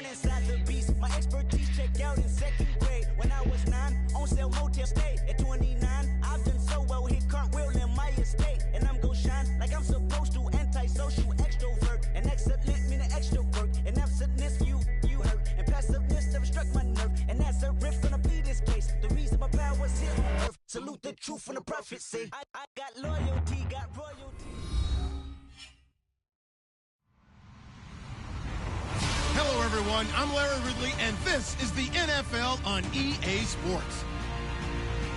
inside the beast. My expertise checked out in second grade. When I was 9, on sale motel stay. At 29, I've done so well, hit cartwheel in my estate. And I'm gon' shine like I'm supposed to. Antisocial extrovert. And excellent meaning extra work. And absentness you hurt. And passiveness never struck my nerve. And that's a riff gonna be this case. The reason my power's here on earth. Salute the truth from the prophecy. I got loyalty, got royalty. Hello, everyone. I'm Larry Ridley, and this is the NFL on EA Sports.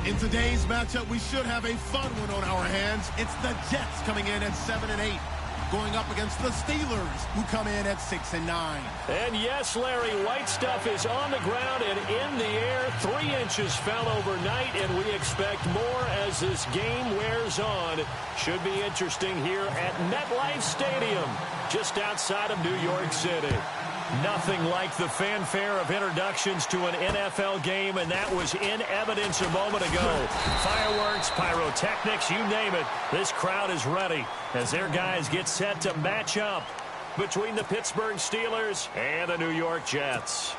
In today's matchup, we should have a fun one on our hands. It's the Jets coming in at 7-8, going up against the Steelers, who come in at 6-9. And yes, Larry, white stuff is on the ground and in the air. 3 inches fell overnight, and we expect more as this game wears on. Should be interesting here at MetLife Stadium, just outside of New York City. Nothing like the fanfare of introductions to an NFL game, and that was in evidence a moment ago. Fireworks, pyrotechnics, you name it. This crowd is ready as their guys get set to match up between the Pittsburgh Steelers and the New York Jets.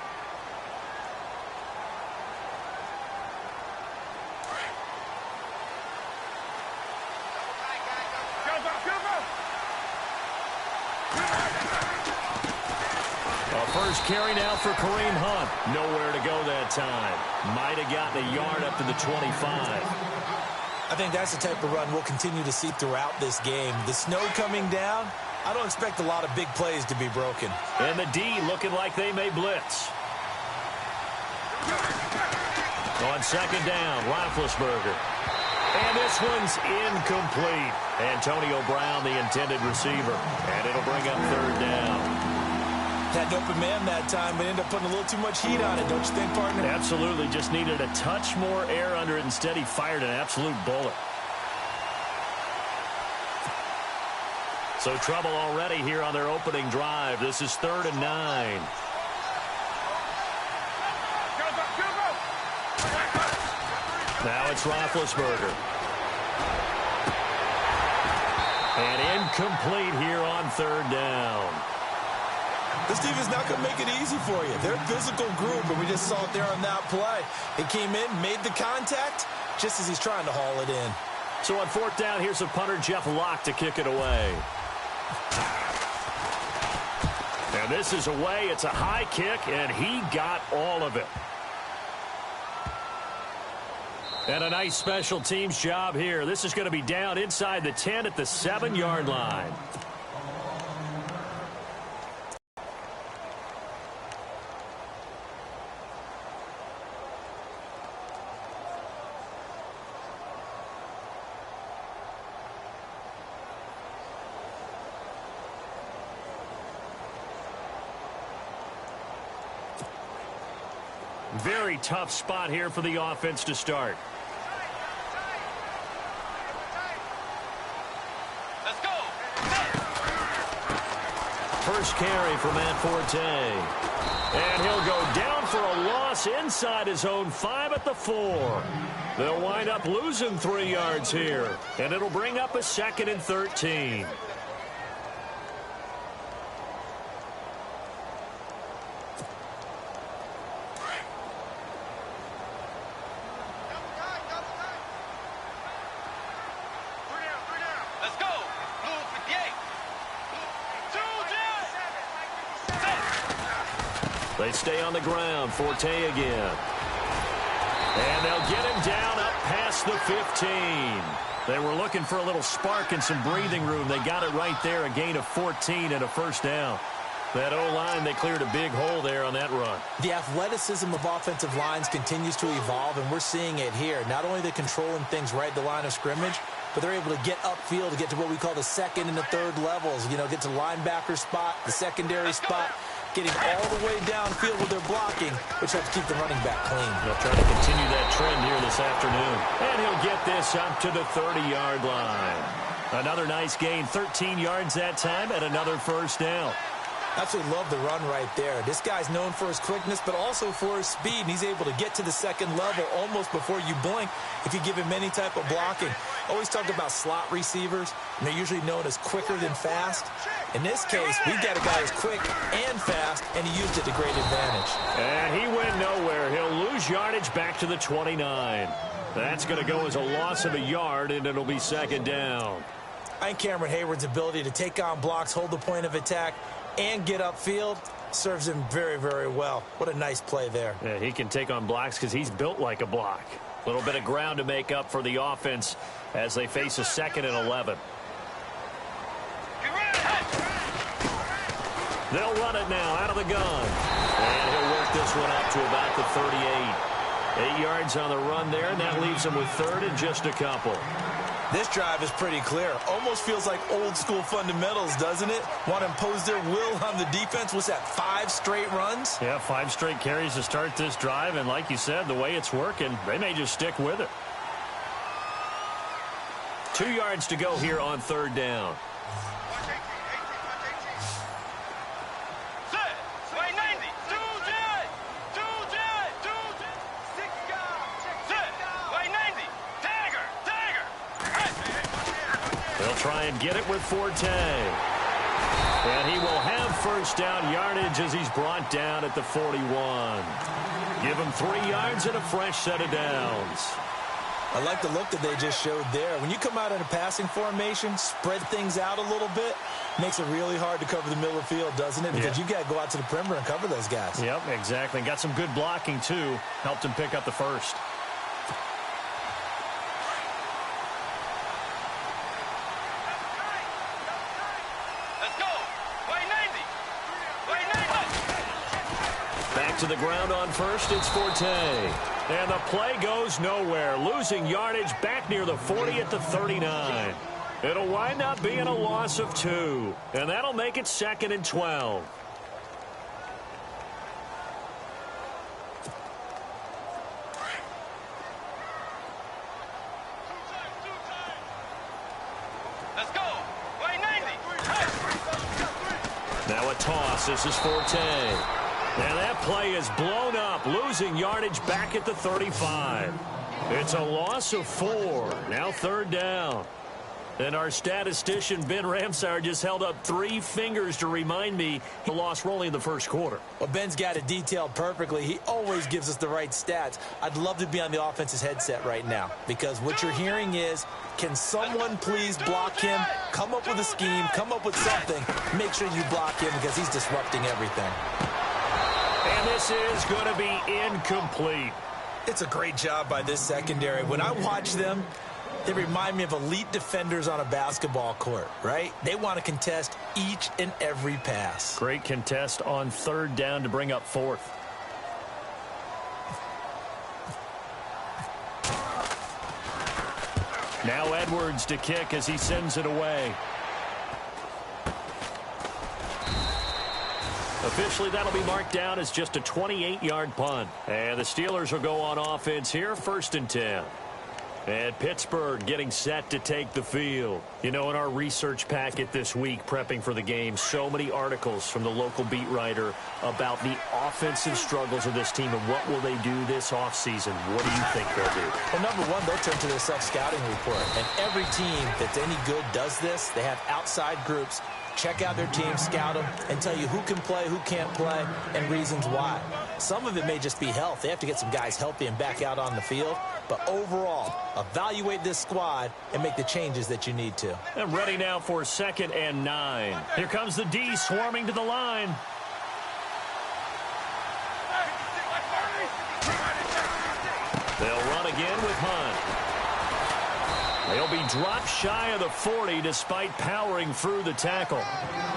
First carry now for Kareem Hunt. Nowhere to go that time. Might have gotten a yard up to the 25. I think that's the type of run we'll continue to see throughout this game. The snow coming down, I don't expect a lot of big plays to be broken. And the D looking like they may blitz. On second down, Roethlisberger. And this one's incomplete. Antonio Brown, the intended receiver. And it'll bring up third down. Had an open man that time, but ended up putting a little too much heat on it, don't you think, partner? Absolutely. Just needed a touch more air under it. Instead, he fired an absolute bullet. So trouble already here on their opening drive. This is 3rd and 9. Now it's Roethlisberger. And incomplete here on 3rd down. This defense not going to make it easy for you. They're a physical group, and we just saw it there on that play. He came in, made the contact, just as he's trying to haul it in. So on 4th down, here's a punter, Jeff Locke, to kick it away. And this is away. It's a high kick, and he got all of it. And a nice special teams job here. This is going to be down inside the 10 at the 7-yard line. Very tough spot here for the offense to start. Let's go. First carry for Matt Forte. And he'll go down for a loss inside his own 5 at the 4. They'll wind up losing 3 yards here. And it'll bring up a 2nd and 13. They stay on the ground. Forte again. And they'll get him down up past the 15. They were looking for a little spark and some breathing room. They got it right there. A gain of 14 and a first down. That O-line, they cleared a big hole there on that run. The athleticism of offensive lines continues to evolve, and we're seeing it here. Not only are they controlling things right at the line of scrimmage, but they're able to get upfield to get to what we call the 2nd and the 3rd levels. You know, get to the linebacker spot, the secondary spot, getting all the way downfield with their blocking, which helps keep the running back clean. They'll try to continue that trend here this afternoon. And he'll get this up to the 30-yard line. Another nice gain, 13 yards that time, and another first down. Absolutely love the run right there. This guy's known for his quickness, but also for his speed, and he's able to get to the second level almost before you blink if you give him any type of blocking. Always talk about slot receivers, and they're usually known as quicker than fast. In this case, we've got a guy who's quick and fast, and he used it to great advantage. And he went nowhere. He'll lose yardage back to the 29. That's going to go as a loss of a yard, and it'll be second down. I think Cameron Hayward's ability to take on blocks, hold the point of attack, and get upfield serves him very, very well. What a nice play there. Yeah, he can take on blocks because he's built like a block. A little bit of ground to make up for the offense as they face a 2nd and 11. They'll run it now out of the gun. And he'll work this one up to about the 38. 8 yards on the run there, and that leaves him with 3rd and just a couple. This drive is pretty clear. Almost feels like old school fundamentals, doesn't it? Want to impose their will on the defense. What's that, 5 straight runs? Yeah, 5 straight carries to start this drive, and like you said, the way it's working, they may just stick with it. 2 yards to go here on 3rd down. They'll try and get it with Forte. And he will have 1st down yardage as he's brought down at the 41. Give him 3 yards and a fresh set of downs. I like the look that they just showed there. When you come out in a passing formation, spread things out a little bit, makes it really hard to cover the middle of the field, doesn't it? Because you got to go out to the perimeter and cover those guys. Yep, exactly. Got some good blocking, too. Helped him pick up the 1st. To the ground on 1st, it's Forte. And the play goes nowhere. Losing yardage back near the 40 at the 39. It'll wind up being a loss of 2. And that'll make it 2nd and 12. Let's go. Way 90. Now a toss. This is Forte. And that play is blown up, losing yardage back at the 35. It's a loss of 4. Now 3rd down. And our statistician, Ben Ramsauer, just held up 3 fingers to remind me the loss were only in the 1st quarter. Well, Ben's got it detailed perfectly. He always gives us the right stats. I'd love to be on the offense's headset right now because what you're hearing is, can someone please block him? Come up with a scheme. Come up with something. Make sure you block him because he's disrupting everything. And this is going to be incomplete. It's a great job by this secondary. When I watch them, they remind me of elite defenders on a basketball court, right? They want to contest each and every pass. Great contest on 3rd down to bring up 4th. Now Edwards to kick as he sends it away. Officially, that'll be marked down as just a 28-yard punt. And the Steelers will go on offense here, 1st and 10. And Pittsburgh getting set to take the field. You know, in our research packet this week, prepping for the game, so many articles from the local beat writer about the offensive struggles of this team and what will they do this offseason. What do you think they'll do? Well, number one, they'll turn to their self-scouting report. And every team that's any good does this. They have outside groups. Check out their team, scout them, and tell you who can play, who can't play, and reasons why. Some of it may just be health. They have to get some guys healthy and back out on the field. But overall, evaluate this squad and make the changes that you need to. And ready now for 2nd and 9. Here comes the D swarming to the line. They'll run again with Hunt. They'll be dropped shy of the 40 despite powering through the tackle.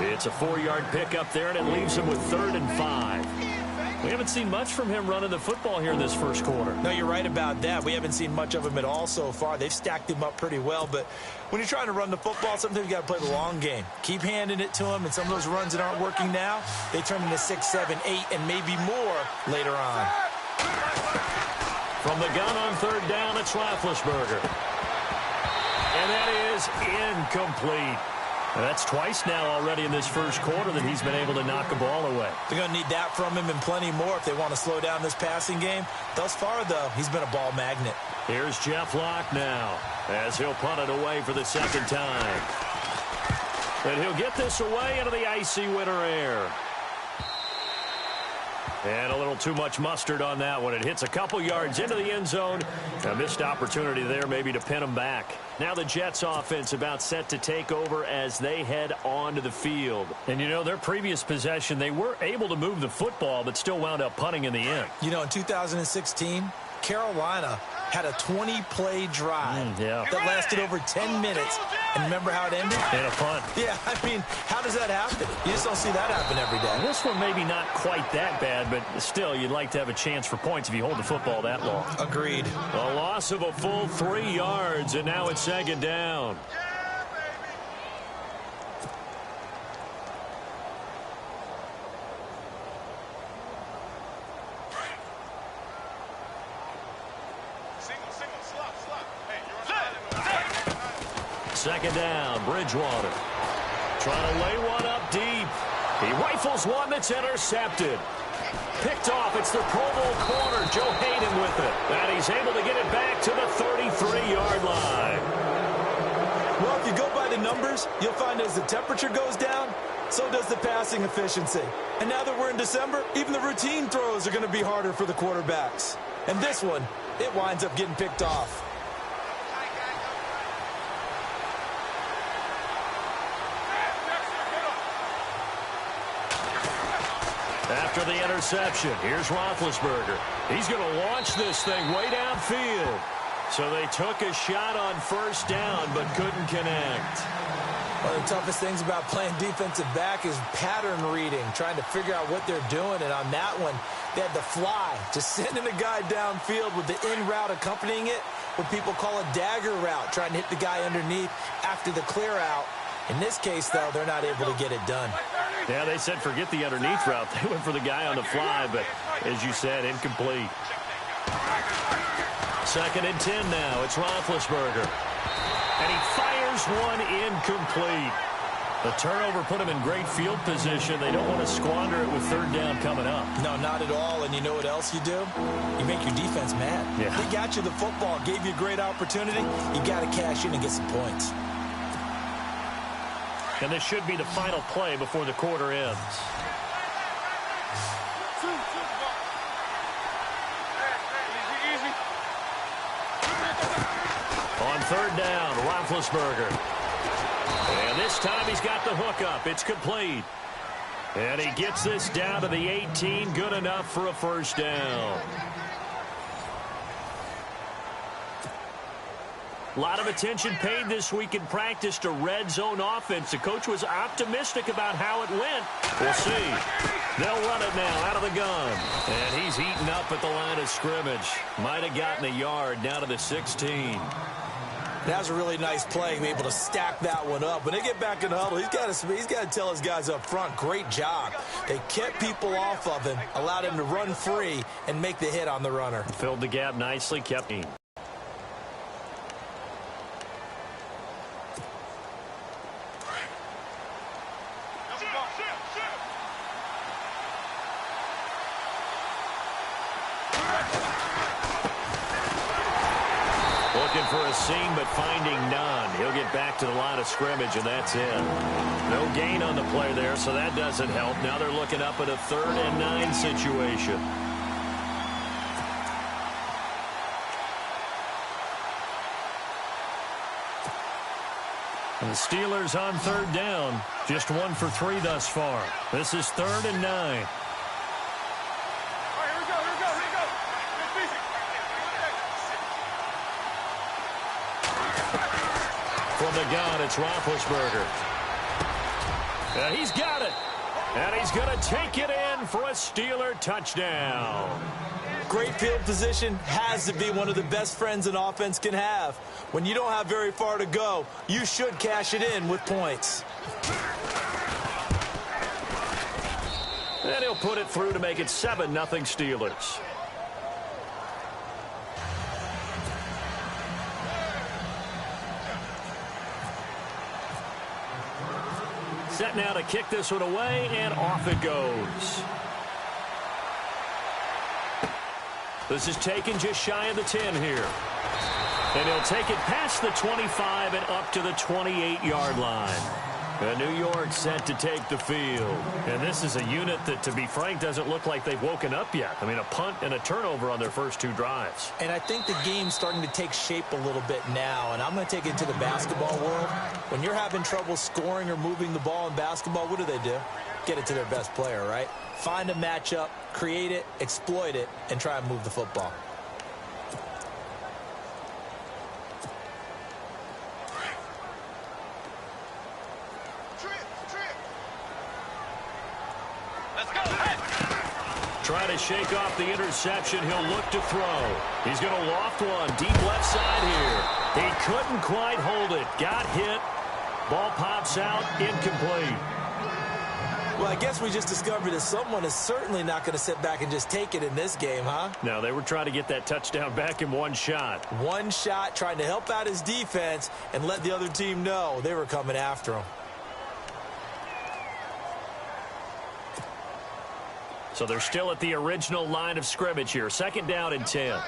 It's a 4-yard pickup there, and it leaves him with 3rd and 5. We haven't seen much from him running the football here in this 1st quarter. No, you're right about that. We haven't seen much of him at all so far. They've stacked him up pretty well, but when you're trying to run the football, sometimes you got to play the long game. Keep handing it to him, and some of those runs that aren't working now, they turn into 6, 7, 8, and maybe more later on. From the gun on 3rd down, it's Roethlisberger. And that is incomplete. That's twice now already in this first quarter that he's been able to knock a ball away. They're going to need that from him and plenty more if they want to slow down this passing game. Thus far, though, he's been a ball magnet. Here's Jeff Locke now as he'll punt it away for the second time. And he'll get this away into the icy winter air. And a little too much mustard on that one. It hits a couple yards into the end zone. A missed opportunity there maybe to pin him back. Now the Jets offense about set to take over as they head onto the field. And, you know, their previous possession, they were able to move the football but still wound up punting in the end. You know, in 2016, Carolina had a 20-play drive that lasted over 10 minutes. And remember how it ended? And a punt. Yeah, I mean, how does that happen? You just don't see that happen every day. This one maybe not quite that bad, but still, you'd like to have a chance for points if you hold the football that long. Agreed. A loss of a full 3 yards, and now it's second down. Second down, Bridgewater. Trying to lay one up deep. He rifles one that's intercepted. Picked off. It's the Pro Bowl corner, Joe Hayden with it. And he's able to get it back to the 33-yard line. Well, if you go by the numbers, you'll find as the temperature goes down, so does the passing efficiency. And now that we're in December, even the routine throws are going to be harder for the quarterbacks. And this one, it winds up getting picked off. After the interception, here's Roethlisberger. He's going to launch this thing way downfield. So they took a shot on first down, but couldn't connect. One of the toughest things about playing defensive back is pattern reading, trying to figure out what they're doing. And on that one, they had the fly, just sending a guy downfield with the in route accompanying it, what people call a dagger route, trying to hit the guy underneath after the clear out. In this case, though, they're not able to get it done. Yeah, they said forget the underneath route. They went for the guy on the fly, but as you said, incomplete. Second and 10 now. It's Roethlisberger. And he fires one incomplete. The turnover put him in great field position. They don't want to squander it with third down coming up. No, not at all. And you know what else you do? You make your defense mad. Yeah. They got you the football, gave you a great opportunity. You got to cash in and get some points. And this should be the final play before the quarter ends. On third down, Roethlisberger. And this time he's got the hook up. It's complete. And he gets this down to the 18. Good enough for a first down. A lot of attention paid this week in practice to red zone offense. The coach was optimistic about how it went. We'll see. They'll run it now out of the gun. And he's eaten up at the line of scrimmage. Might have gotten a yard down to the 16. That was a really nice play, be able to stack that one up. When they get back in the huddle, he's got to tell his guys up front, great job. They kept people off of him, allowed him to run free and make the hit on the runner. Filled the gap nicely, kept him. Looking for a seam, but finding none. He'll get back to the line of scrimmage, and that's it. No gain on the play there, so that doesn't help. Now they're looking up at a 3rd and 9 situation. And the Steelers on third down. Just 1 for 3 thus far. This is 3rd and 9. From the gun, it's Roethlisberger. And he's got it. And he's going to take it in for a Steeler touchdown. Great field position has to be one of the best friends an offense can have. When you don't have very far to go, you should cash it in with points. And he'll put it through to make it 7-0 Steelers. Set now to kick this one away, and off it goes. This is taken just shy of the 10 here. And he'll take it past the 25 and up to the 28-yard line. And New York set to take the field. And this is a unit that, to be frank, doesn't look like they've woken up yet. I mean, a punt and a turnover on their first 2 drives. And I think the game's starting to take shape a little bit now. And I'm going to take it to the basketball world. When you're having trouble scoring or moving the ball in basketball, what do? Get it to their best player, right? Find a matchup, create it, exploit it, and try and move the football. Try to shake off the interception. He'll look to throw. He's going to loft one deep left side here. He couldn't quite hold it. Got hit. Ball pops out. Incomplete. Well, I guess we just discovered that someone is certainly not going to sit back and just take it in this game, huh? No, they were trying to get that touchdown back in one shot. One shot, trying to help out his defense and let the other team know they were coming after him. So they're still at the original line of scrimmage here. 2nd down and 10.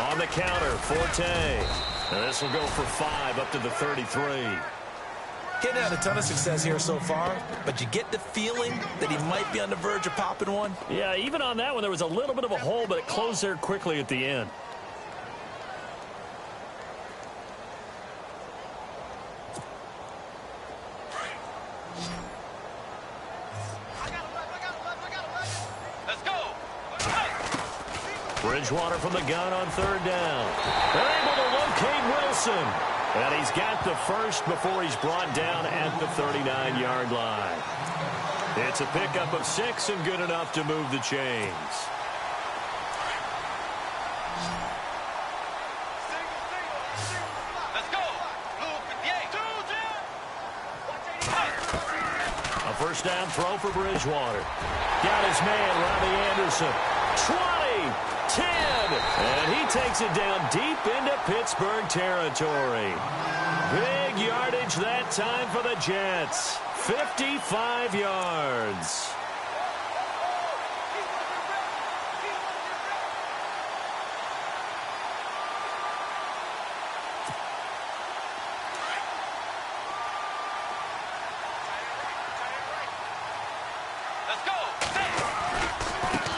On the counter, Forte. And this will go for 5 up to the 33. Getting had a ton of success here so far, but you get the feeling that he might be on the verge of popping one. Yeah, even on that one, there was a little bit of a hole, but it closed there quickly at the end. Bridgewater from the gun on 3rd down. They're able to locate Wilson. And he's got the first before he's brought down at the 39-yard line. It's a pickup of 6 and good enough to move the chains. Let's go. A 1st down throw for Bridgewater. Got his man, Robbie Anderson. 20, 10, and he takes it down deep into Pittsburgh territory. Big yardage that time for the Jets. 55 yards.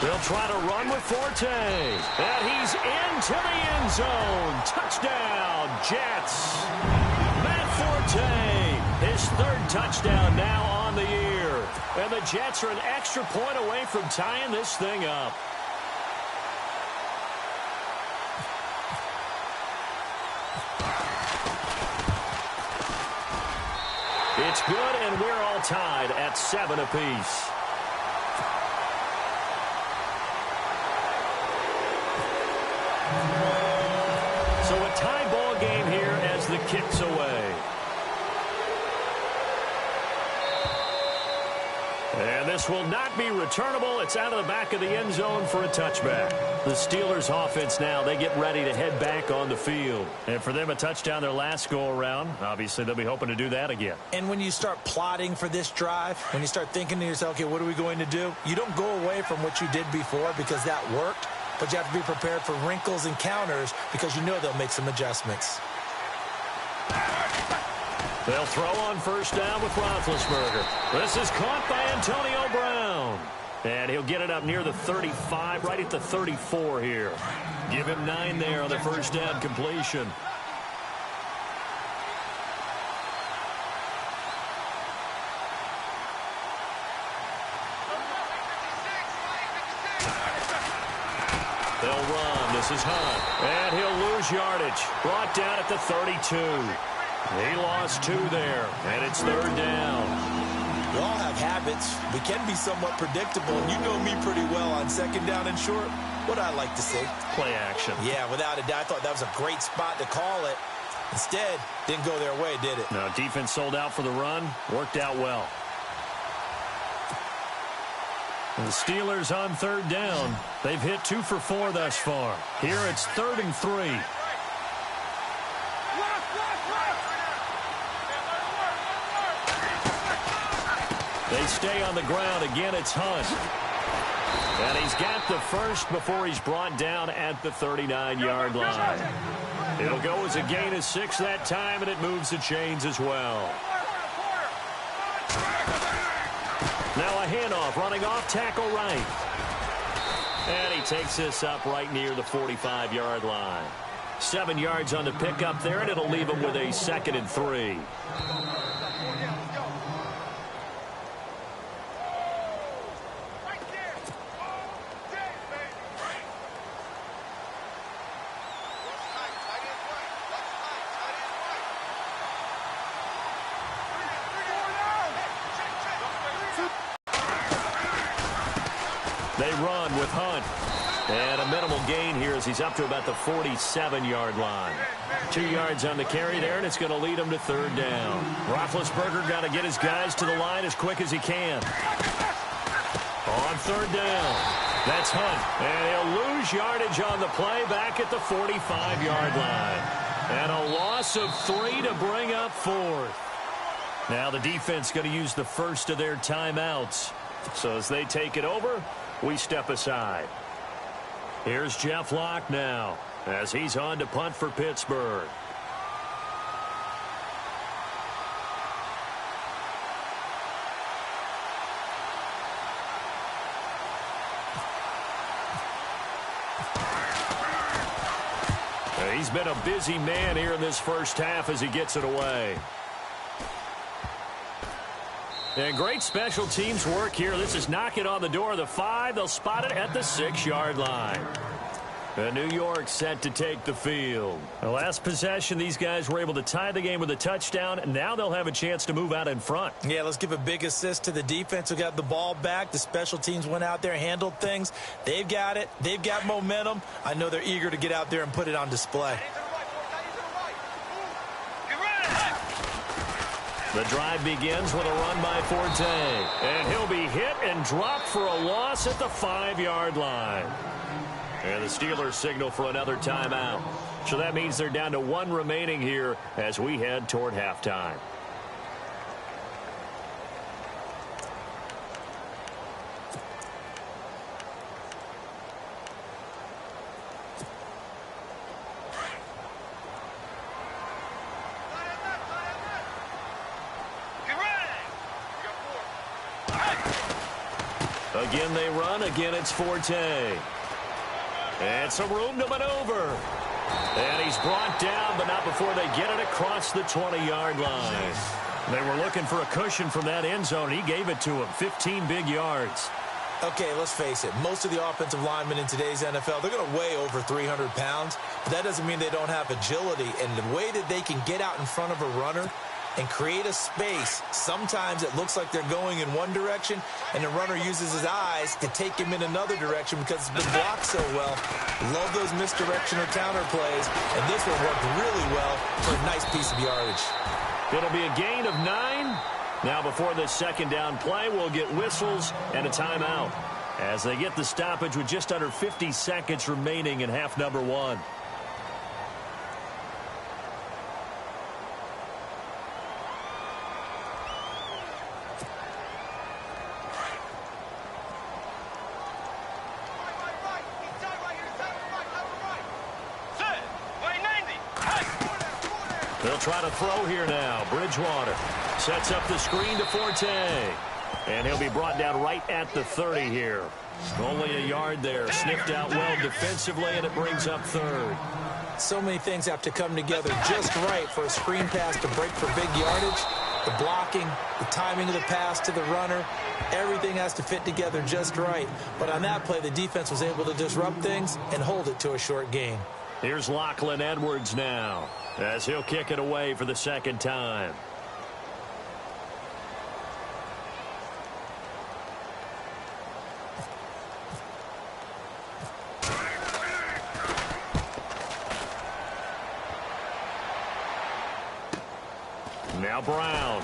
They'll try to run with Forte. And he's into the end zone. Touchdown, Jets. Matt Forte, his 3rd touchdown now on the year. And the Jets are an extra point away from tying this thing up. It's good, and we're all tied at 7 apiece. So a tie ball game here as the kick's away. And this will not be returnable. It's out of the back of the end zone for a touchback. The Steelers offense now, they get ready to head back on the field. And for them, a touchdown their last go-around. Obviously, they'll be hoping to do that again. And when you start plotting for this drive, when you start thinking to yourself, okay, what are we going to do? You don't go away from what you did before because that worked. But you have to be prepared for wrinkles and counters because you know they'll make some adjustments. They'll throw on 1st down with Roethlisberger. This is caught by Antonio Brown. And he'll get it up near the 35, right at the 34 here. Give him 9 there on the 1st down completion. They'll run. This is Hunt. And he'll lose yardage. Brought down at the 32. He lost 2 there. And it's 3rd down. We all have habits. We can be somewhat predictable. And you know me pretty well on 2nd down and short. What I like to see. Play action. Yeah, without a doubt. I thought that was a great spot to call it. Instead, didn't go their way, did it? No, defense sold out for the run. Worked out well. And the Steelers on 3rd down. They've hit 2 for 4 thus far. Here it's 3rd and 3. They stay on the ground. Again, it's Hunt. And he's got the first before he's brought down at the 39-yard line. It'll go as a gain of 6 that time, and it moves the chains as well. Now a handoff, running off tackle right. And he takes this up right near the 45-yard line. 7 yards on the pickup there, and it'll leave him with a 2nd and 3. They run with Hunt. And a minimal gain here as he's up to about the 47-yard line. 2 yards on the carry there, and it's going to lead him to 3rd down. Roethlisberger got to get his guys to the line as quick as he can. On 3rd down, that's Hunt. And he'll lose yardage on the play back at the 45-yard line. And a loss of 3 to bring up 4th. Now the defense going to use the first of their timeouts. So as they take it over, we step aside. Here's Jeff Locke now as he's on to punt for Pittsburgh. He's been a busy man here in this first half as he gets it away. And great special teams work here. This is knocking on the door of the 5. They'll spot it at the 6-yard line. And New York set to take the field. The last possession, these guys were able to tie the game with a touchdown. And now they'll have a chance to move out in front. Yeah, let's give a big assist to the defense who got the ball back. The special teams went out there, handled things. They've got it. They've got momentum. I know they're eager to get out there and put it on display. The drive begins with a run by Forte. And he'll be hit and dropped for a loss at the 5-yard line. And the Steelers signal for another timeout. So that means they're down to 1 remaining here as we head toward halftime. Again they run. Again it's Forte. And some room to maneuver. And he's brought down, but not before they get it across the 20-yard line. They were looking for a cushion from that end zone. He gave it to him. 15 big yards. Okay, let's face it. Most of the offensive linemen in today's NFL, they're going to weigh over 300 pounds. But that doesn't mean they don't have agility. And the way that they can get out in front of a runner and create a space, sometimes it looks like they're going in one direction, and the runner uses his eyes to take him in another direction because it's been blocked so well. Love those misdirection or counter plays, and this one worked really well for a nice piece of yardage. It'll be a gain of 9. Now before this 2nd down play, we'll get whistles and a timeout as they get the stoppage with just under 50 seconds remaining in half number 1. They'll try to throw here now. Bridgewater sets up the screen to Forte. And he'll be brought down right at the 30 here. Only a yard there. Sniffed out well defensively, and it brings up 3rd. So many things have to come together just right for a screen pass to break for big yardage. The blocking, the timing of the pass to the runner, everything has to fit together just right. But on that play, the defense was able to disrupt things and hold it to a short gain. Here's Lachlan Edwards now as he'll kick it away for the 2nd time. Now Brown.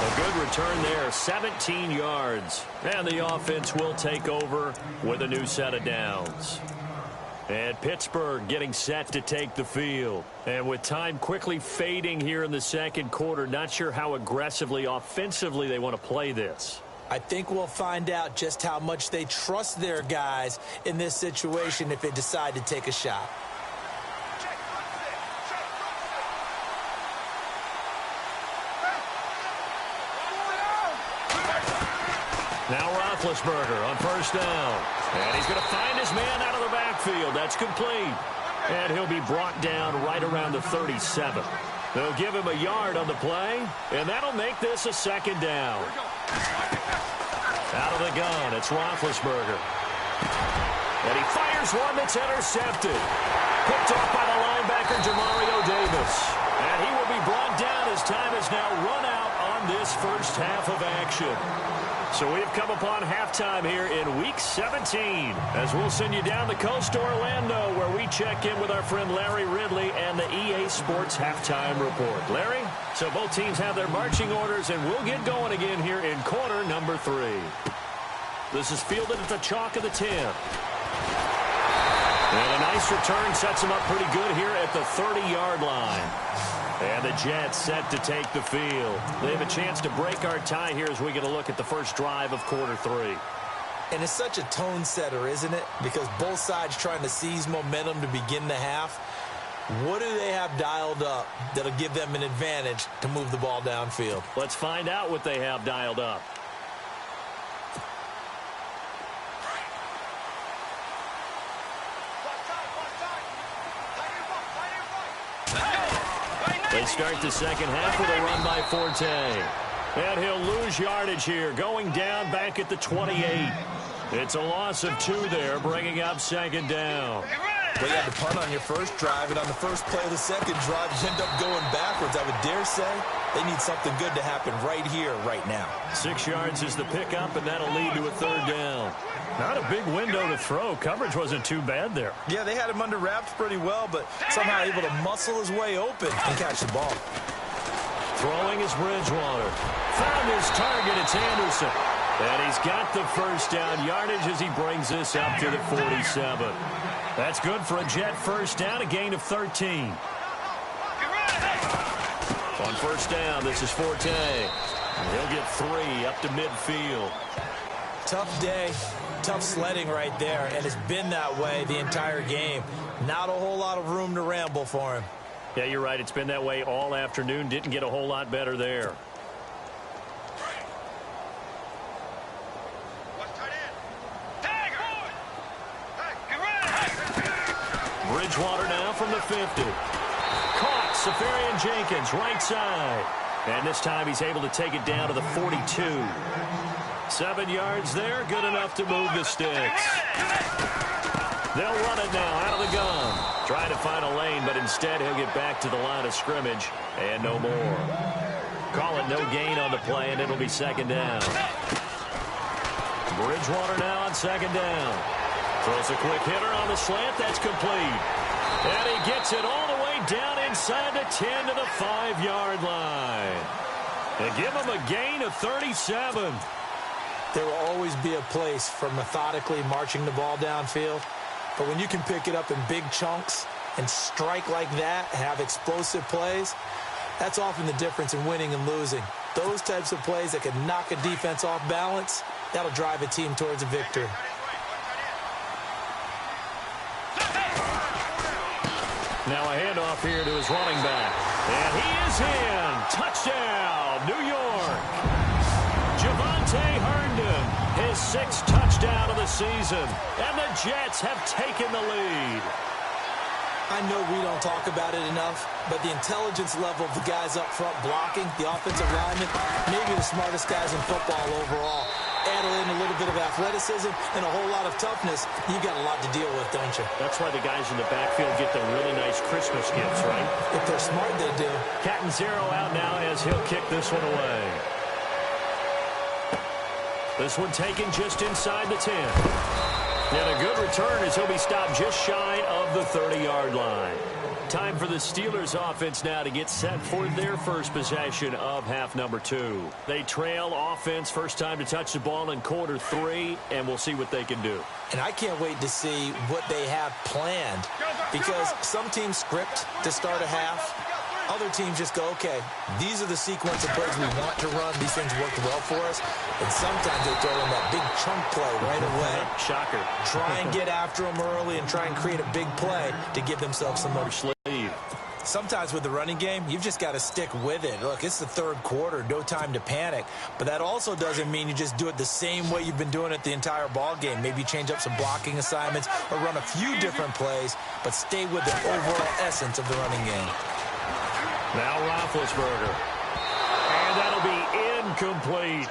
A good return there, 17 yards. And the offense will take over with a new set of downs. And Pittsburgh getting set to take the field. And with time quickly fading here in the second quarter, not sure how aggressively, offensively they want to play this. I think we'll find out just how much they trust their guys in this situation if they decide to take a shot. Now Roethlisberger on first down. And he's going to find his man out of the backfield. That's complete. And he'll be brought down right around the 37. They'll give him a yard on the play, and that'll make this a second down. Out of the gun, it's Roethlisberger. And he fires one that's intercepted. Picked off by the linebacker, Demario Davis. And he will be brought down as time has now run out on this first half of action. So we've come upon halftime here in Week 17 as we'll send you down the coast to Orlando where we check in with our friend Larry Ridley and the EA Sports Halftime Report. Larry, so both teams have their marching orders and we'll get going again here in quarter number 3. This is fielded at the chalk of the 10. And a nice return sets him up pretty good here at the 30-yard line. And the Jets set to take the field. They have a chance to break our tie here as we get a look at the first drive of quarter 3. And it's such a tone setter, isn't it? Because both sides trying to seize momentum to begin the half. What do they have dialed up that'll give them an advantage to move the ball downfield? Let's find out what they have dialed up. They start the second half with a run by Forte. And he'll lose yardage here, going down back at the 28. It's a loss of 2 there, bringing up second down. Well, you had to punt on your first drive, and on the first play of the second drive, you end up going backwards. I would dare say they need something good to happen right here, right now. 6 yards is the pickup, and that'll lead to a third down. Not a big window to throw. Coverage wasn't too bad there. Yeah, they had him under wraps pretty well, but somehow able to muscle his way open and catch the ball. Throwing is Bridgewater. Found his target. It's Anderson. And he's got the first down yardage as he brings this up to the 47. That's good for a Jet first down, a gain of 13. On first down, this is Forte. And he'll get 3 up to midfield. Tough day, tough sledding right there, and it's been that way the entire game. Not a whole lot of room to ramble for him. Yeah, you're right. It's been that way all afternoon. Didn't get a whole lot better there. Bridgewater now from the 50. Caught, Safarian Jenkins, right side. And this time he's able to take it down to the 42. 7 yards there, good enough to move the sticks. They'll run it now out of the gun. Trying to find a lane, but instead he'll get back to the line of scrimmage. And no more. Call it no gain on the play, and it'll be second down. Bridgewater now on second down. Throws a quick hitter on the slant. That's complete. And he gets it all the way down inside the 10 to the 5-yard line. They give him a gain of 37. There will always be a place for methodically marching the ball downfield. But when you can pick it up in big chunks and strike like that, have explosive plays, that's often the difference in winning and losing. Those types of plays that can knock a defense off balance, that'll drive a team towards a victory. Now a handoff here to his running back. And he is in. Touchdown, New York. Javonte Herndon, his 6th touchdown of the season. And the Jets have taken the lead. I know we don't talk about it enough, but the intelligence level of the guys up front blocking, the offensive linemen, maybe the smartest guys in football overall. Add in a little bit of athleticism and a whole lot of toughness, you got a lot to deal with, don't you? That's why the guys in the backfield get the really nice Christmas gifts, right? If they're smart, they do. Captain Zero out now as he'll kick this one away. This one taken just inside the 10. And a good return as he'll be stopped just shy of the 30-yard line. Time for the Steelers offense now to get set for their first possession of half number 2. They trail offense, first time to touch the ball in quarter 3, and we'll see what they can do. And I can't wait to see what they have planned, because some teams script to start a half. Other teams just go, okay, these are the sequence of plays we want to run. These things worked well for us. And sometimes they throw in that big chunk play right away. Shocker. Try and get after them early and try and create a big play to give themselves some more sleeve. Sometimes with the running game, you've just got to stick with it. Look, it's the third quarter, no time to panic. But that also doesn't mean you just do it the same way you've been doing it the entire ball game. Maybe change up some blocking assignments or run a few different plays, but stay with the overall essence of the running game. Now Roethlisberger. And that'll be incomplete.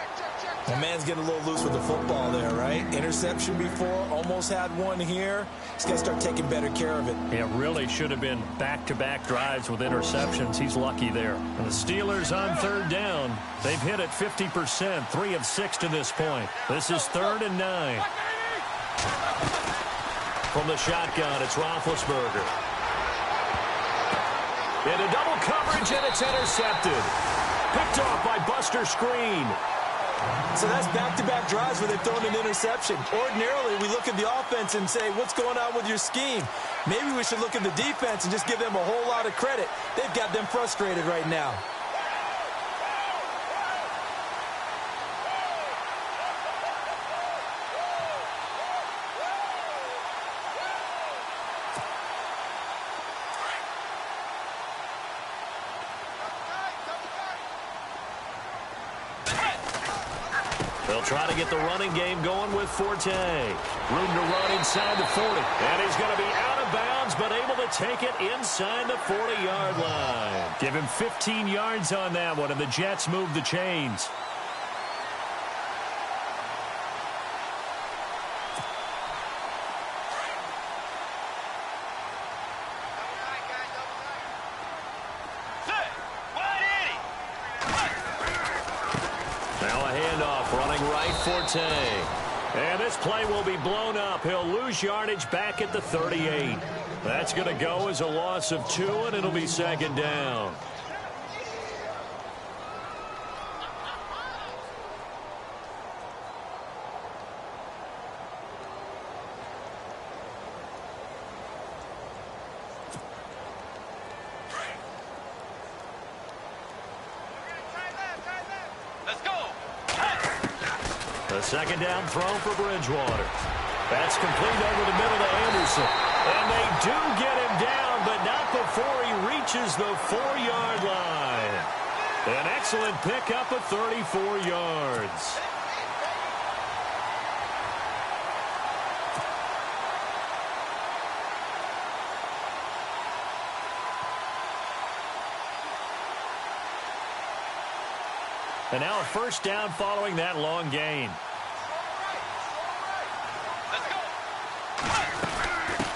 The man's getting a little loose with the football there, right? Interception before, almost had one here. He's got to start taking better care of it. It really should have been back-to-back drives with interceptions. He's lucky there. And the Steelers on third down. They've hit it 50%, 3 of 6 to this point. This is 3rd and 9. From the shotgun, it's Roethlisberger. Into double coverage, and it's intercepted. Picked off by Buster Screen. So that's back-to-back drives where they've thrown an interception. Ordinarily, we look at the offense and say, what's going on with your scheme? Maybe we should look at the defense and just give them a whole lot of credit. They've got them frustrated right now. They'll try to get the running game going with Forte. Room to run inside the 40. And he's going to be out of bounds, but able to take it inside the 40-yard line. Give him 15 yards on that one, and the Jets move the chains. Forte. And this play will be blown up. He'll lose yardage back at the 38. That's going to go as a loss of 2, and it'll be 2nd down. A 2nd down throw for Bridgewater. That's complete over the middle to Anderson. And they do get him down, but not before he reaches the 4-yard line. An excellent pickup of 34 yards. And now a 1st down following that long gain.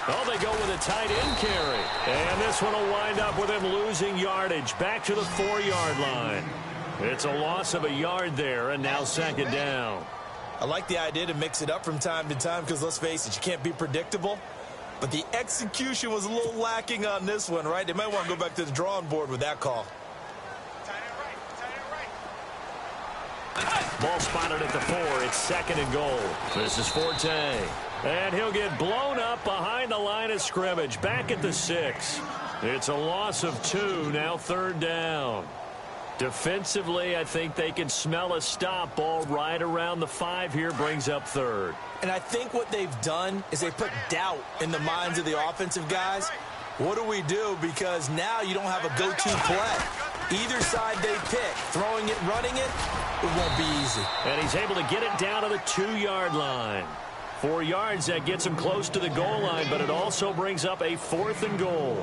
Oh, they go with a tight end carry. And this one will wind up with him losing yardage back to the 4-yard line. It's a loss of a yard there, and now 2nd down. I like the idea to mix it up from time to time because, let's face it, you can't be predictable. But the execution was a little lacking on this one, right? They might want to go back to the drawing board with that call. Ball spotted at the 4. It's 2nd and goal. This is Forte. And he'll get blown up behind the line of scrimmage. Back at the 6. It's a loss of 2. Now 3rd down. Defensively, I think they can smell a stop. Ball right around the 5 here. Brings up 3rd. And I think what they've done is they put doubt in the minds of the offensive guys. What do we do? Because now you don't have a go-to play. Either side they pick, throwing it, running it, it won't be easy. And he's able to get it down to the 2-yard line. 4 yards, that gets him close to the goal line, but it also brings up a 4th and goal.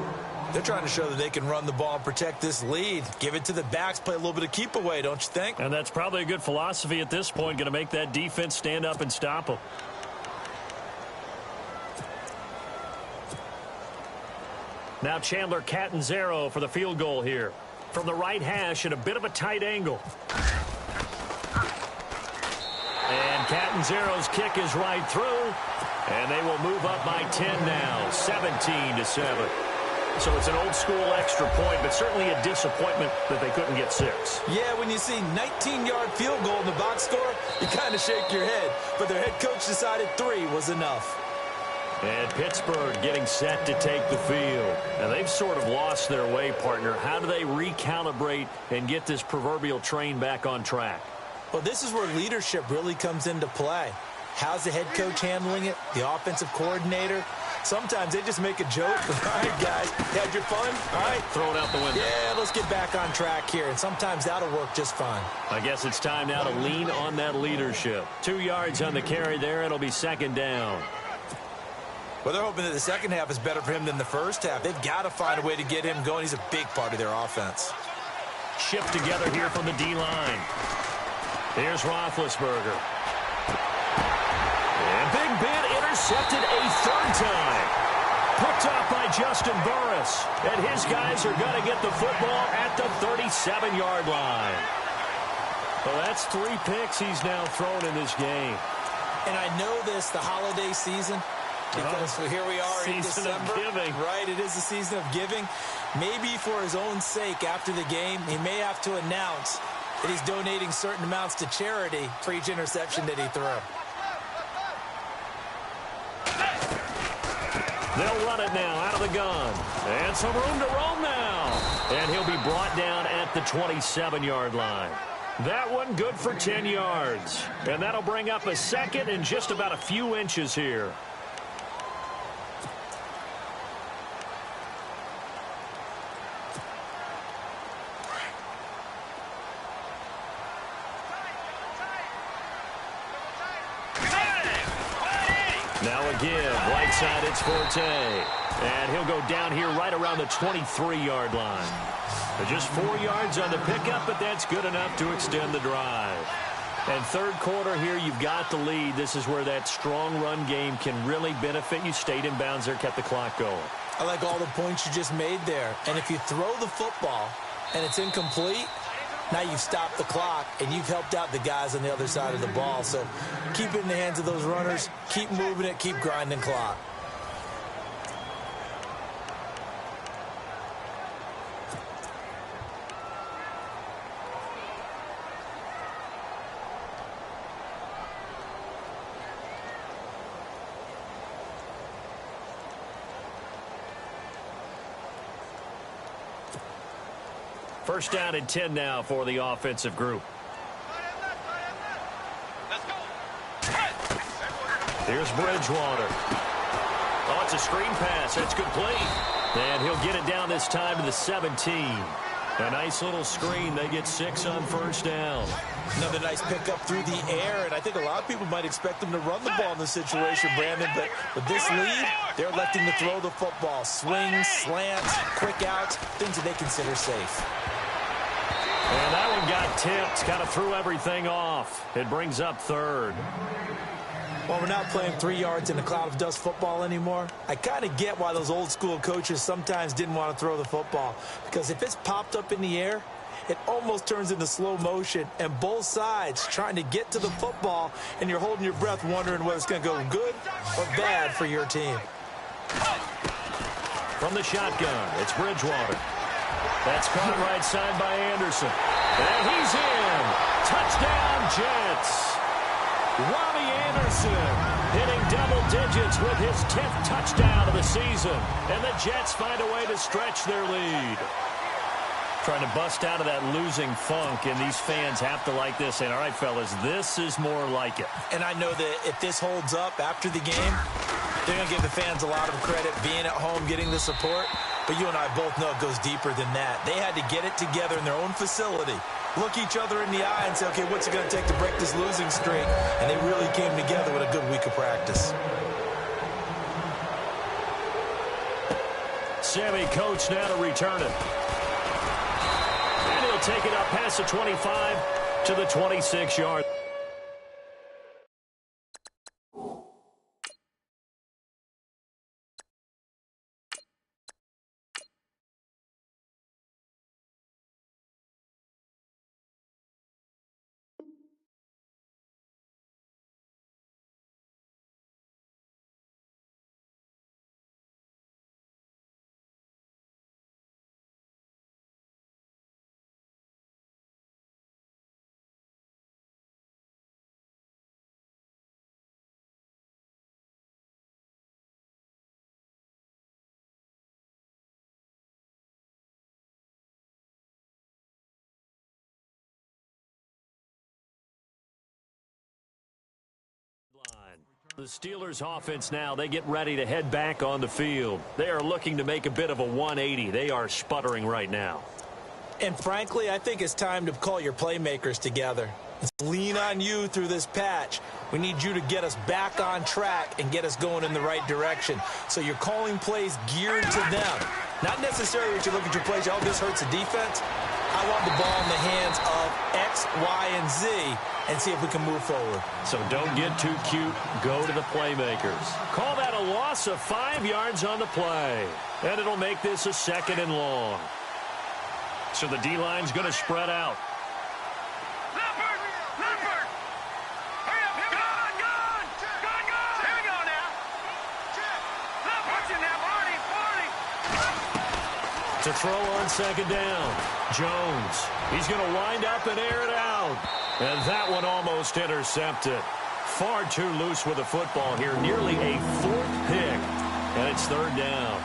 They're trying to show that they can run the ball and protect this lead. Give it to the backs, play a little bit of keep away, don't you think? And that's probably a good philosophy at this point, going to make that defense stand up and stop them. Now Chandler Catanzaro for the field goal here. From the right hash at a bit of a tight angle. And Catanzaro's kick is right through. And they will move up by 10 now, 17-7. So it's an old-school extra point, but certainly a disappointment that they couldn't get 6. Yeah, when you see 19-yard field goal in the box score, you kind of shake your head. But their head coach decided 3 was enough. And Pittsburgh getting set to take the field. And they've sort of lost their way, partner. How do they recalibrate and get this proverbial train back on track? Well, this is where leadership really comes into play. How's the head coach handling it? The offensive coordinator? Sometimes they just make a joke. All right, guys, had your fun? All right. Throw it out the window. Yeah, let's get back on track here. And sometimes that'll work just fine. I guess it's time now to lean on that leadership. 2 yards on the carry there. It'll be 2nd down. Well, they're hoping that the second half is better for him than the first half. They've got to find a way to get him going. He's a big part of their offense. Shift together here from the D-line. Here's Roethlisberger. And Big Ben intercepted a 3rd time. Picked off by Justin Burris. And his guys are going to get the football at the 37-yard line. Well, that's 3 picks he's now thrown in this game. And I know this, the holiday season, because here we are in December. Season of giving. Right, it is the season of giving. Maybe for his own sake after the game, he may have to announce that he's donating certain amounts to charity for each interception that he threw. They'll run it now out of the gun. And some room to roam now. And he'll be brought down at the 27-yard line. That one good for 10 yards. And that'll bring up a 2nd and just about a few inches here. Now again, right side, it's Forte. And he'll go down here right around the 23-yard line. Just 4 yards on the pickup, but that's good enough to extend the drive. And 3rd quarter here, you've got the lead. This is where that strong run game can really benefit you. Stayed in bounds there, kept the clock going. I like all the points you just made there. And if you throw the football and it's incomplete, now you've stopped the clock, and you've helped out the guys on the other side of the ball. So keep it in the hands of those runners. Keep moving it. Keep grinding clock. First down and 10 now for the offensive group. Let's go. Here's Bridgewater. Oh, it's a screen pass. That's complete. And he'll get it down this time to the 17. A nice little screen. They get 6 on first down. Another nice pickup through the air, and I think a lot of people might expect them to run the ball in this situation, Brandon, but with this lead, they're electing to throw the football. Swings, slants, quick outs, things that they consider safe. And that one got tipped, kind of threw everything off. It brings up 3rd. Well, we're not playing 3 yards in a cloud of dust football anymore. I kind of get why those old school coaches sometimes didn't want to throw the football, because if it's popped up in the air, it almost turns into slow motion, and both sides trying to get to the football, and you're holding your breath wondering whether it's going to go good or bad for your team. From the shotgun, it's Bridgewater. That's caught right side by Anderson. And he's in. Touchdown, Jets. Robbie Anderson hitting double digits with his 10th touchdown of the season. And the Jets find a way to stretch their lead. Trying to bust out of that losing funk, and these fans have to like this. And all right, fellas, this is more like it. And I know that if this holds up after the game, they're going to give the fans a lot of credit being at home, getting the support. But you and I both know it goes deeper than that. They had to get it together in their own facility, look each other in the eye and say, okay, what's it going to take to break this losing streak? And they really came together with a good week of practice. Sammy Coates now to return it. And he'll take it up past the 25 to the 26-yard. The Steelers offense now, they get ready to head back on the field. They are looking to make a bit of a 180. They are sputtering right now. And frankly, I think it's time to call your playmakers together. Let's lean on you through this patch. We need you to get us back on track and get us going in the right direction. So you're calling plays geared to them. Not necessarily that you look at your plays, oh, this hurts the defense. I want the ball in the hands of X, Y, and Z and see if we can move forward. So don't get too cute. Go to the playmakers. Call that a loss of 5 yards on the play. And it'll make this a 2nd and long. So the D-line's going to spread out. To throw on 2nd down. Jones. He's going to wind up and air it out. And that one almost intercepted. Far too loose with the football here. Nearly a 4th pick. And it's 3rd down.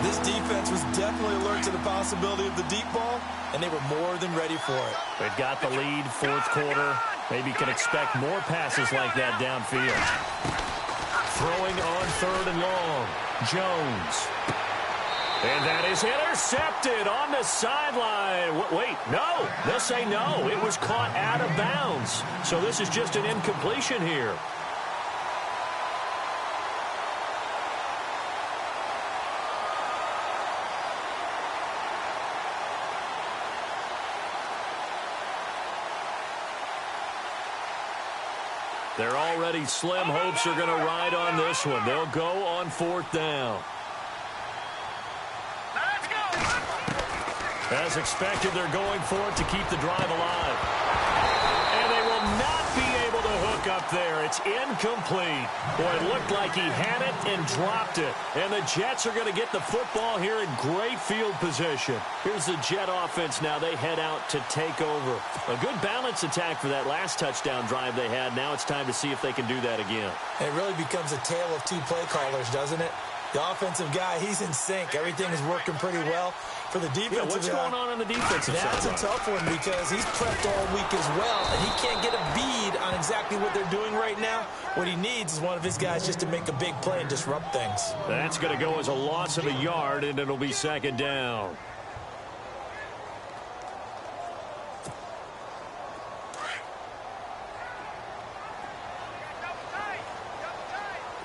This defense was definitely alert to the possibility of the deep ball, and they were more than ready for it. They've got the lead, 4th quarter. Maybe can expect more passes like that downfield. Throwing on 3rd and long. Jones. And that is intercepted on the sideline. Wait, no. They'll say no. It was caught out of bounds. So this is just an incompletion here. They're already slim hopes are going to ride on this one. They'll go on 4th down. As expected, they're going for it to keep the drive alive. And they will not be able to hook up there. It's incomplete. Boy, it looked like he had it and dropped it. And the Jets are going to get the football here in great field position. Here's the Jet offense now. They head out to take over. A good balance attack for that last touchdown drive they had. Now it's time to see if they can do that again. It really becomes a tale of 2 play callers, doesn't it? The offensive guy, he's in sync. Everything is working pretty well. For the defensive what's going on the defensive side? That's a tough one because he's prepped all week as well, and he can't get a bead on exactly what they're doing right now. What he needs is one of his guys just to make a big play and disrupt things. That's going to go as a loss of a yard, and it'll be 2nd down.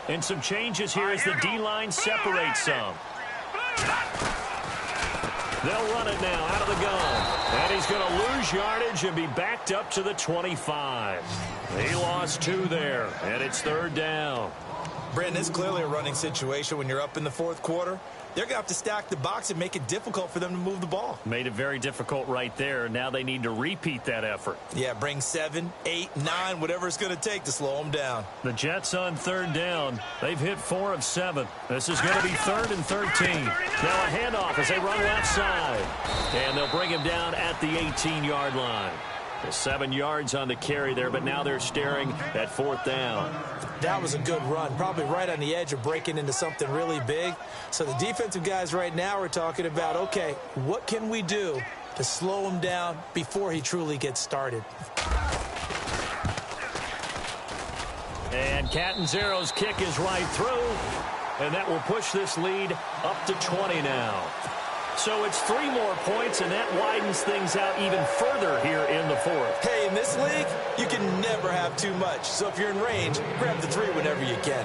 And some changes here as the D-line separates some. They'll run it now out of the gun. And he's going to lose yardage and be backed up to the 25. He lost 2 there, and it's 3rd down. Brandon, it's clearly a running situation when you're up in the 4th quarter. They're going to have to stack the box and make it difficult for them to move the ball. Made it very difficult right there. Now they need to repeat that effort. Yeah, bring 7, 8, 9, whatever it's going to take to slow them down. The Jets on 3rd down. They've hit 4 of 7. This is going to be 3rd and 13. Now a handoff as they run left side. And they'll bring him down at the 18-yard line. 7 yards on the carry there, but now they're staring at 4th down. That was a good run, probably right on the edge of breaking into something really big. So the defensive guys right now are talking about, okay, what can we do to slow him down before he truly gets started? And Catanzaro's kick is right through, and that will push this lead up to 20 now. So it's 3 more points, and that widens things out even further here in the 4th. Hey, in this league, you can never have too much. So if you're in range, grab the 3 whenever you can.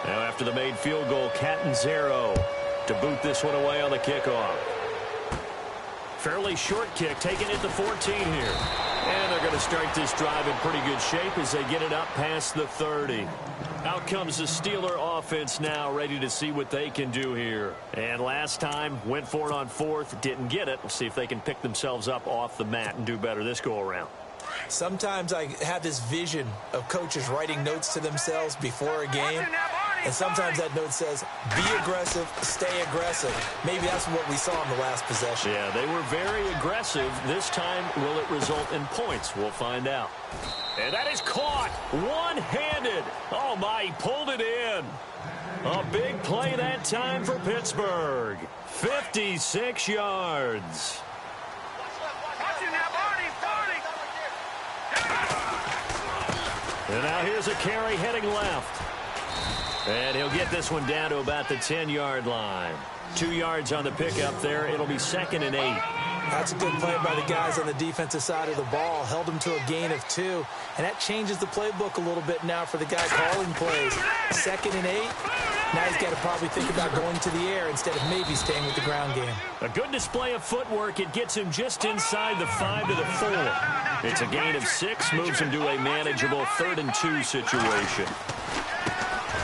Now after the made field goal, Catanzaro to boot this one away on the kickoff. Fairly short kick, taking it to 14 here. And they're going to start this drive in pretty good shape as they get it up past the 30. Out comes the Steeler offense now, ready to see what they can do here. And last time, went for it on 4th, didn't get it. We'll see if they can pick themselves up off the mat and do better this go-around. Sometimes I have this vision of coaches writing notes to themselves before a game. And sometimes that note says, be aggressive, stay aggressive. Maybe that's what we saw in the last possession. Yeah, they were very aggressive. This time, will it result in points? We'll find out. And that is caught one-handed. Oh, my, he pulled it in. A big play that time for Pittsburgh. 56 yards. a carry heading left. And he'll get this one down to about the 10-yard line. 2 yards on the pickup there. It'll be 2nd and 8. That's a good play by the guys on the defensive side of the ball. Held them to a gain of 2. And that changes the playbook a little bit now for the guy calling plays. 2nd and 8. Now he's got to probably think about going to the air instead of maybe staying with the ground game. A good display of footwork. It gets him just inside the 5 to the 4. It's a gain of 6. Moves him to a manageable 3rd and 2 situation.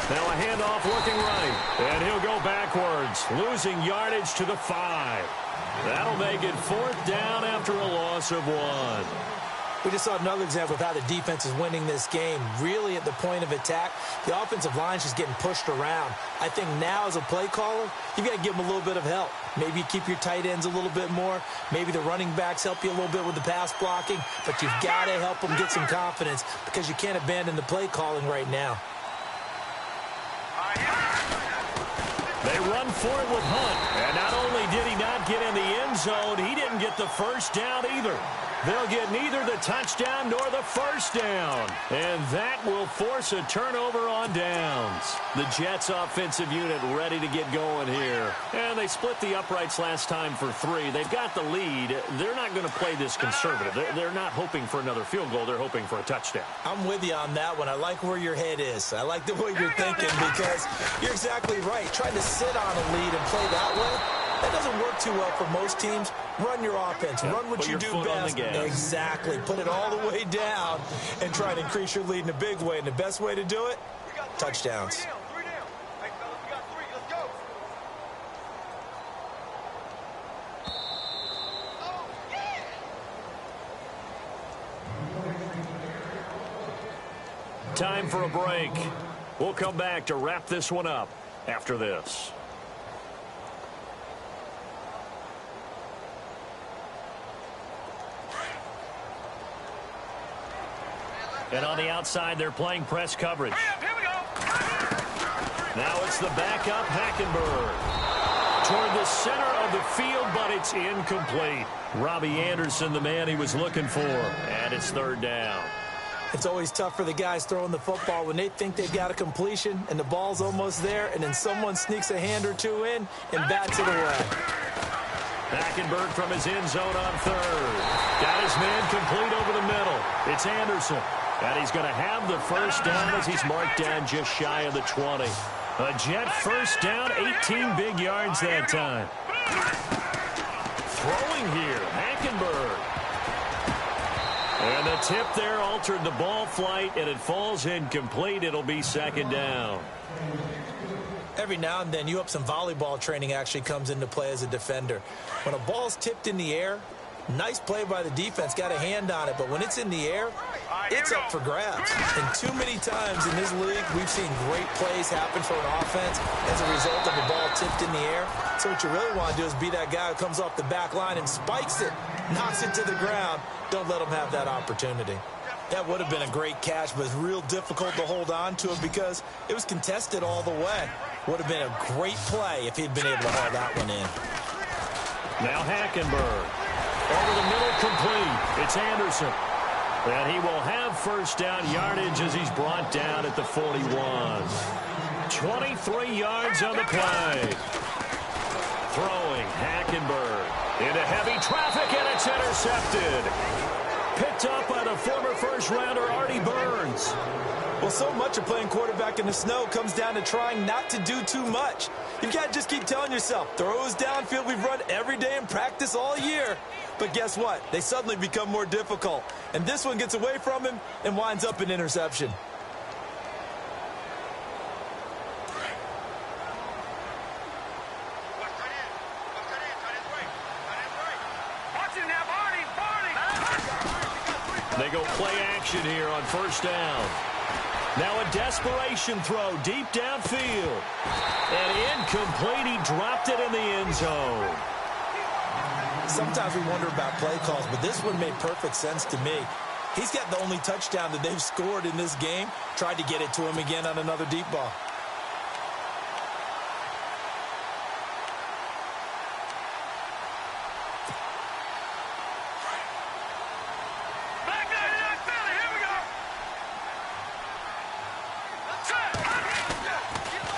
Now a handoff looking right. And he'll go backwards, losing yardage to the 5. That'll make it 4th down after a loss of 1. We just saw another example of how the defense is winning this game. Really at the point of attack, the offensive line is just getting pushed around. I think now as a play caller, you've got to give them a little bit of help. Maybe you keep your tight ends a little bit more. Maybe the running backs help you a little bit with the pass blocking. But you've got to help them get some confidence because you can't abandon the play calling right now. They run for it with Hunt. And not only did he not get in the end zone, he didn't get the first down either. They'll get neither the touchdown nor the first down. And that will force a turnover on downs. The Jets offensive unit ready to get going here. And they split the uprights last time for 3. They've got the lead. They're not going to play this conservative. They're not hoping for another field goal. They're hoping for a touchdown. I'm with you on that one. I like where your head is. I like the way you're thinking because you're exactly right. Trying to sit on a lead and play that way, that doesn't work too well for most teams. Run your offense. Run what you do best. Exactly. Put it all the way down and try to increase your lead in a big way. And the best way to do it, touchdowns. 3 down. Hey, fellas, we got 3. Let's go. Oh, yeah. Time for a break. We'll come back to wrap this one up after this. And on the outside, they're playing press coverage. Here we go. Now it's the backup, Hackenberg. Toward the center of the field, but it's incomplete. Robbie Anderson, the man he was looking for. And it's 3rd down. It's always tough for the guys throwing the football when they think they've got a completion and the ball's almost there, and then someone sneaks a hand or two in and bats it away. Hackenberg from his end zone on 3rd. Got his man complete over the middle. It's Anderson. And he's going to have the first down as he's marked down just shy of the 20. A Jet first down, 18 big yards that time. Throwing here, Hackenberg. And the tip there altered the ball flight, and it falls incomplete. It'll be 2nd down. Every now and then, you have some volleyball training actually comes into play as a defender. When a ball's tipped in the air, nice play by the defense, got a hand on it, but when it's in the air, it's up for grabs. And too many times in this league, we've seen great plays happen for an offense as a result of a ball tipped in the air. So what you really want to do is be that guy who comes off the back line and spikes it, knocks it to the ground. Don't let him have that opportunity. That would have been a great catch, but it's real difficult to hold on to it because it was contested all the way. Would have been a great play if he'd been able to haul that one in. Now Hackenberg. Over the middle, complete. It's Anderson. And he will have first down yardage as he's brought down at the 41. 23 yards on the play. Throwing, Hackenberg. Into heavy traffic, and it's intercepted. Picked up by the former first-rounder Artie Burns. Well, so much of playing quarterback in the snow comes down to trying not to do too much. You've got to just keep telling yourself, throws downfield we've run every day in practice all year. But guess what? They suddenly become more difficult. And this one gets away from him and winds up an interception. They go play action here on first down. Now a desperation throw deep downfield. And incomplete. He dropped it in the end zone. Sometimes we wonder about play calls, but this one made perfect sense to me. He's got the only touchdown that they've scored in this game. Tried to get it to him again on another deep ball.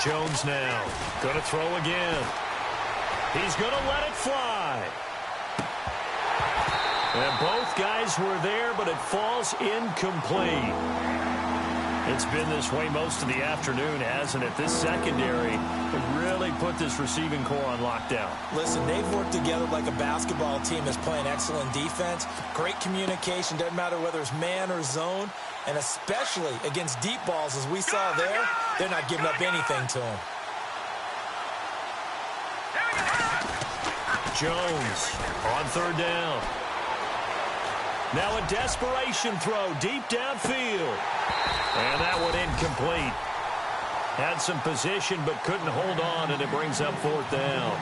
Jones now. Going to throw again. He's going to let it fly. And both guys were there, but it falls incomplete. It's been this way most of the afternoon, hasn't it? This secondary really put this receiving core on lockdown. Listen, they've worked together like a basketball team that's playing excellent defense. Great communication, doesn't matter whether it's man or zone. And especially against deep balls, as we saw there, they're not giving up anything to him. Jones on third down. Now a desperation throw deep downfield. And that one incomplete. Had some position but couldn't hold on, and it brings up fourth down.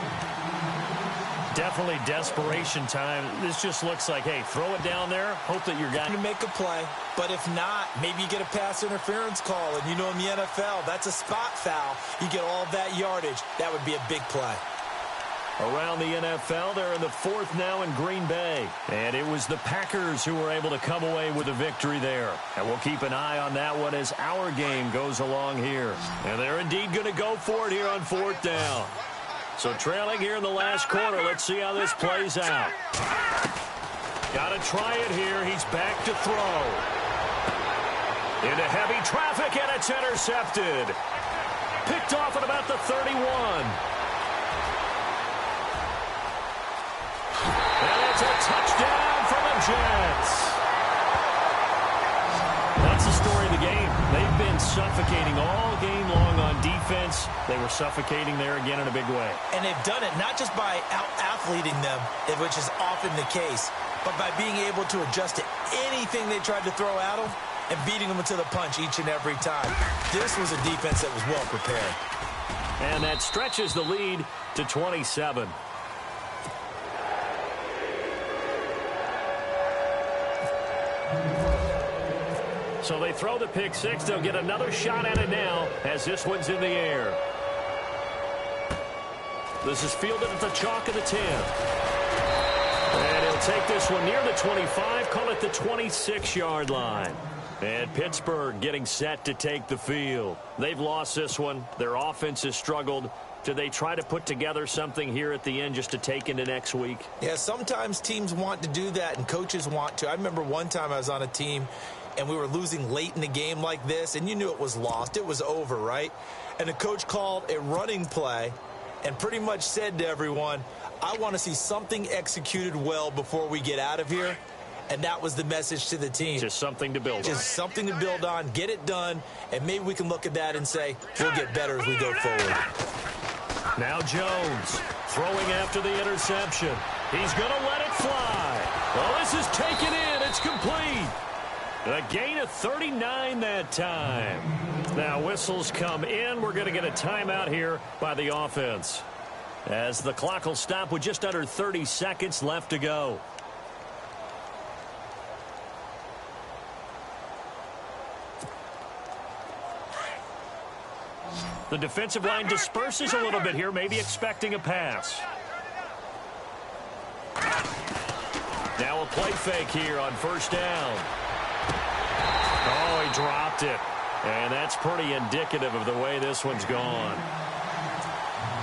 Definitely desperation time. This just looks like, hey, throw it down there, hope that you're going to make a play. But if not, maybe you get a pass interference call. And you know in the NFL, that's a spot foul. You get all that yardage. That would be a big play. Around the NFL, they're in the fourth now in Green Bay. And it was the Packers who were able to come away with a victory there. And we'll keep an eye on that one as our game goes along here. And they're indeed going to go for it here on fourth down. So trailing here in the last quarter, let's see how this plays out. Got to try it here. He's back to throw. Into heavy traffic, and it's intercepted. Picked off at about the 31. And it's a touchdown for the Jets. That's the story of the game. They've been suffocating all game long on defense. They were suffocating there again in a big way. And they've done it not just by out-athleting them, which is often the case, but by being able to adjust to anything they tried to throw at them and beating them to the punch each and every time. This was a defense that was well prepared. And that stretches the lead to 27. So they throw the pick six. They'll get another shot at it now as this one's in the air. This is fielded at the chalk of the 10. And he'll take this one near the 25, call it the 26-yard line. And Pittsburgh getting set to take the field. They've lost this one. Their offense has struggled. Do they try to put together something here at the end just to take into next week? Yeah, sometimes teams want to do that and coaches want to. I remember one time I was on a team and we were losing late in the game like this, and you knew it was lost. It was over, right? And the coach called a running play and pretty much said to everyone, I want to see something executed well before we get out of here. And that was the message to the team. Just something to build on. Just something to build on, get it done, and maybe we can look at that and say, we'll get better as we go forward. Now Jones throwing after the interception. He's going to let it fly. Well, this is taken in. It's complete. A gain of 39 that time. Now whistles come in. We're going to get a timeout here by the offense, as the clock will stop with just under 30 seconds left to go. The defensive line disperses a little bit here, maybe expecting a pass. Now a play fake here on first down. Oh, he dropped it. And that's pretty indicative of the way this one's gone.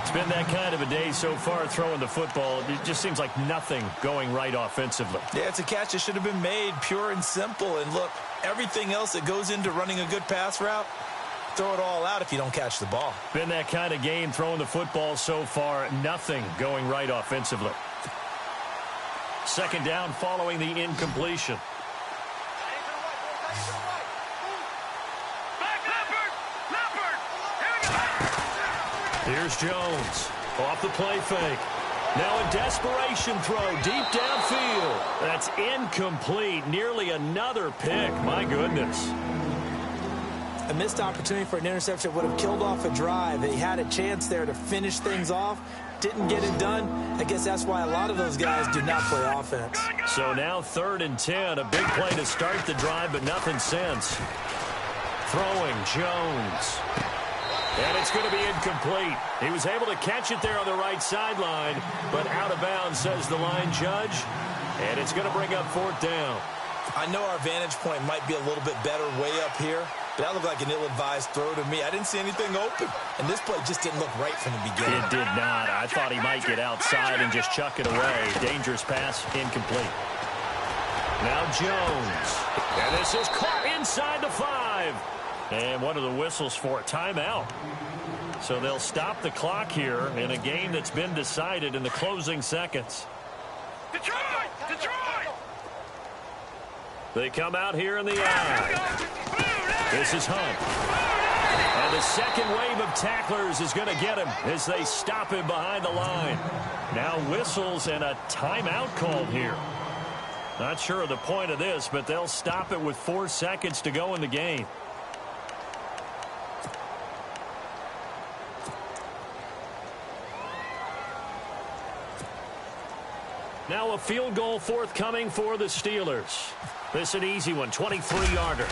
It's been that kind of a day so far throwing the football. It just seems like nothing going right offensively. Yeah, it's a catch that should have been made, pure and simple. And look, everything else that goes into running a good pass route, throw it all out if you don't catch the ball. Been that kind of game throwing the football so far. Nothing going right offensively. Second down following the incompletion. Here's Jones off the play fake. Now a desperation throw deep downfield. That's incomplete. Nearly another pick. My goodness. A missed opportunity for an interception would have killed off a drive. They had a chance there to finish things off. Didn't get it done. I guess that's why a lot of those guys do not play offense. So now 3rd and 10. A big play to start the drive, but nothing since. Throwing Jones. And it's going to be incomplete. He was able to catch it there on the right sideline, but out of bounds, says the line judge. And it's going to bring up 4th down. I know our vantage point might be a little bit better way up here, That looked like an ill-advised throw to me. I didn't see anything open. And this play just didn't look right from the beginning. It did not. I thought he might get outside and just chuck it away. Dangerous pass, incomplete. Now Jones. And this is caught inside the 5. And what are the whistles for? Timeout. So they'll stop the clock here in a game that's been decided in the closing seconds. Detroit! Detroit! They come out here in the eye. This is Hunt. And the second wave of tacklers is going to get him as they stop him behind the line. Now whistles and a timeout called here. Not sure of the point of this, but they'll stop it with 4 seconds to go in the game. Now a field goal forthcoming for the Steelers. This an easy one, 23-yarder.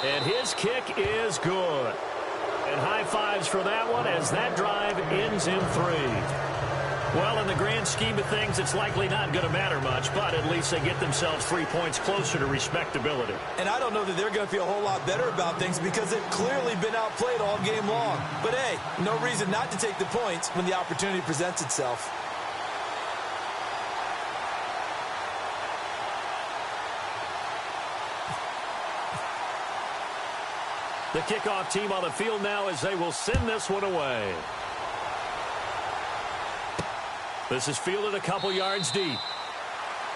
And his kick is good. And high fives for that one as that drive ends in 3. Well, in the grand scheme of things, it's likely not going to matter much, but at least they get themselves 3 points closer to respectability. And I don't know that they're going to feel a whole lot better about things because they've clearly been outplayed all game long. But hey, no reason not to take the points when the opportunity presents itself. The kickoff team on the field now as they will send this one away. This is fielded a couple yards deep.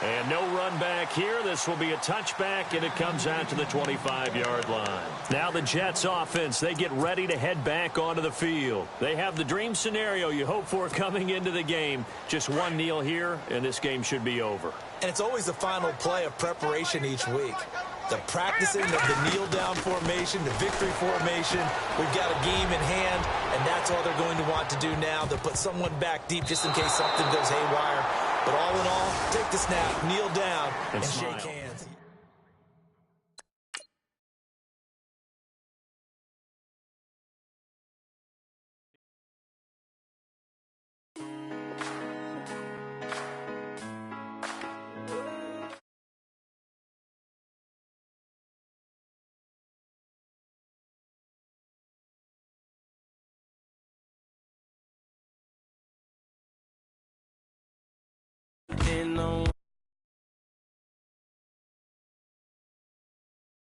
And no run back here. This will be a touchback, and it comes out to the 25-yard line. Now the Jets offense, they get ready to head back onto the field. They have the dream scenario you hope for coming into the game. Just one kneel here, and this game should be over. And it's always the final play of preparation each week. The practicing of the kneel-down formation, the victory formation. We've got a game in hand, and that's all they're going to want to do now. They'll put someone back deep just in case something goes haywire. But all in all, take the snap, kneel down, and shake hands. Ain't no